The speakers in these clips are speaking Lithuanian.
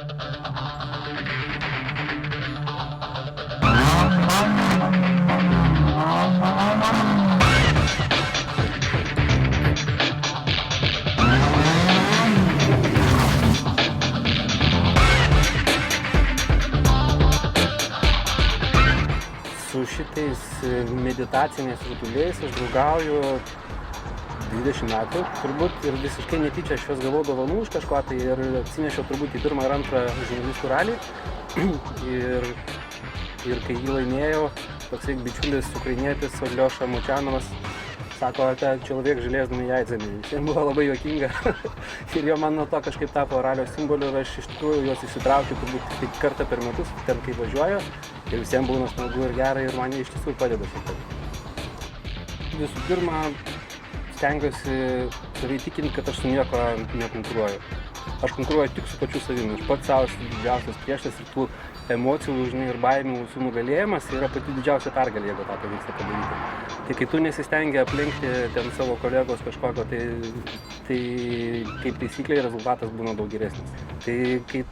Su šitais meditaciniais rutuliais aš draugauju 20 metų turbūt ir visiškai netyčia aš juos gavau dovanų iš kažko tai ir atsinešiau turbūt į pirmą ir antrą žurnalistų ralį ir kai jį laimėjau, toksai bičiulis ukrainietis Aljoša Močianovas sako, человек железными яйцами. Jis buvo labai juokinga ir jo man nuo to kažkaip tapo ralio simboliu ir aš iš tikrųjų juos įsitraukiu turbūt tik kartą per metus, ten kai važiuoju ir visiems būna smagu ir gerai ir man iš tiesų padeda šiek tiek. Visų pirma, stengiuosi save įtikinti, kad aš su nieko nekonkuruoju. Aš konkuruoju tik su pačiu savimi, aš pats savo esu didžiausias priešas ir tų emocijų, žinai, ir baimių su nugalėjimas yra pati didžiausia pergalė, jeigu tą pavyksta padaryti. Tai kai tu nesistengi aplenkti ten savo kolegos kažkokio, tai kaip taisyklė rezultatas būna daug geresnis. Tai kai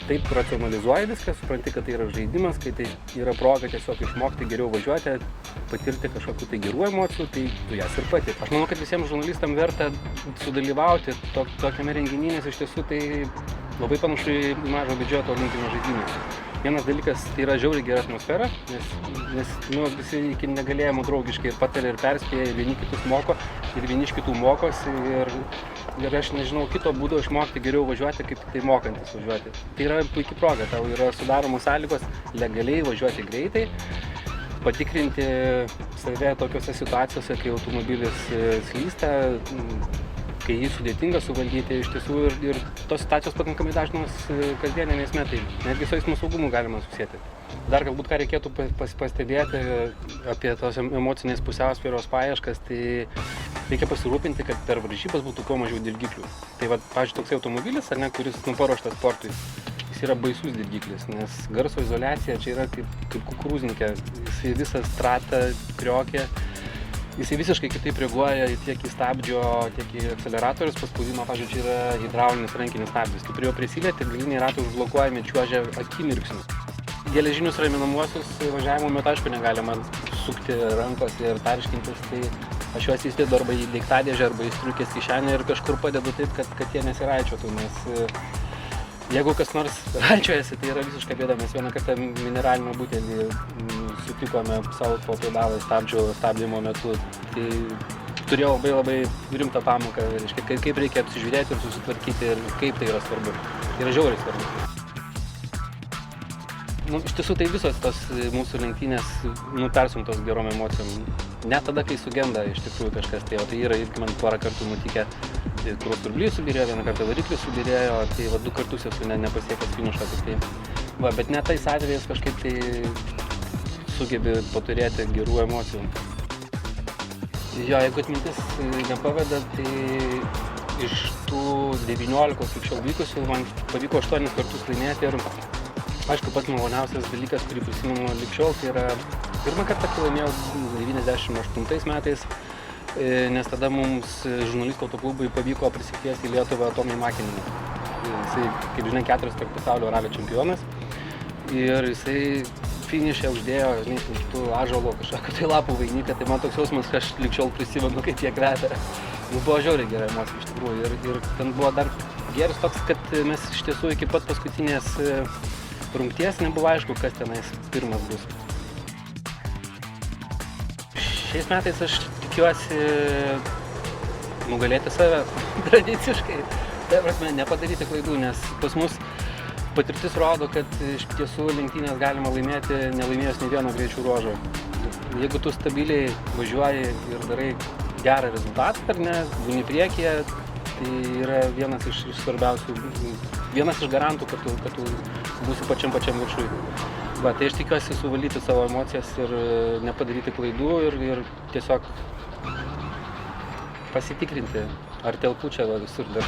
taip racionalizuoji viską, supranti, kad tai yra žaidimas, kai tai yra proga tiesiog išmokti geriau važiuoti, patirti kažkokių tai gerų emocijų, tai tu jas ir patir. Aš manau, kad visiems žurnalistams verta sudalyvauti tokiame renginyje, nes iš tiesų tai labai panašu į mažo biudžeto olimpinio žaidimą. Vienas dalykas, tai yra žiauriai gera atmosfera, nes visi iki negalėjimo draugiškai ir pataria ir perspėja, ir vieni kitus moko, ir vieni iš kitų mokosi ir aš nežinau kito būdo išmokti geriau važiuoti, kaip tai mokantis važiuoti. Tai yra puikia proga, tau yra sudaromos sąlygos legaliai važiuoti greitai, patikrinti save tokiose situacijose, kai automobilis slysta, kai jį sudėtinga suvaldyti iš tiesų ir tos situacijos pakankamai dažnos kasdienėme eisme, tai netgi su eismo saugumu galima susieti. Dar galbūt ką reikėtų pastebėti apie tos emocinės pusiausvyros paieškas, tai reikia pasirūpinti, kad per varžybas būtų kuo mažiau dirgiklių. Tai pavyzdžiui, toksai automobilis, kuris paruoštas sportui, jis yra baisus dirgiklis, nes garso izoliacija čia yra kaip kukurūznikė, jis visą stratą kriokė. Jisai visiškai kitaip reaguoja tiek į stabdžio, tiek į akceleratorius paspaudimą, pavyzdžiui, čia yra hidraulinis rankinis stabdis. Tu prie jo prisilieti, galiniai ratai užblokuojami, čiuožia akimirksniu. Geležinius raminamuosius važiavimo metu, aišku, negalima sukti rankos ir tarškintis, tai aš juos įsidedu arba į daiktadėžę, arba į striukės kišenę ir kažkur padedu taip, kad jie nesiraičiotų, nes jeigu kas nors raičiojasi, tai yra visiška bėda. Mes vieną kartą mineralinį butelį sutikome savo po pedalą stabdymo metu. Tai turėjau labai rimtą pamoką, kaip reikia apsižiūrėti ir susitvarkyti ir kaip tai yra svarbu. Tai yra žiauriai svarbu. Iš tiesų tai visos tos mūsų lenktynės persunktos gerom emocijom. Net tada, kai sugenda iš tikrųjų kažkas, tai yra irgi man porą kartų nutikę, kur turblys subirėjo, vieną kartą variklis subirėjo, tai 2 kartus esu nepasiekęs finišo. Bet net tais atvejais kažkaip tai sugebi paturėti gerų emocijų. Jo, jeigu atmintis nepaveda, tai iš tų 19 iki vykusių man pavyko 8 kartus laimėti ir aišku, pats maloniausias dalykas, kurį prisimenu lig šiol, tai yra pirmą kartą, kai laimėjau 98 metais, nes tada mums žurnalistų autoklubui pavyko prisikviesti į Lietuvą Tomį Makininį. Jisai, kaip žinai, 4-kart pasaulio ralio čempionas ir jisai finiše uždėjo, žinai, tų ąžuolo kažkokio tai lapų vainiką, tai man toks jausmas, kad aš lig šiol prisimenu, kaip jie kvepia. Buvo žiauriai gera emocija iš tikrųjų ir ten buvo dar geras toks, kad mes iš tiesų iki pat paskutinės rungties nebuvo aišku, kas tenais pirmas bus. Šiais metais aš tikiuosi nugalėti save tradiciškai, tai prasme nepadaryti klaidų, nes pas mus patirtis rodo, kad iš tiesų lenktynės galima laimėti nelaimėjus nei vieno greičių ruožo. Jeigu tu stabiliai važiuoji ir darai gerą rezultatą, ar ne, būni priekyje, tai yra vienas iš svarbiausių, vienas iš garantų, kad tu būsi pačiam viršui. Tai aš tikiuosi suvaldyti savo emocijas ir nepadaryti klaidų ir tiesiog pasitikrinti, ar telpu čia visur dar.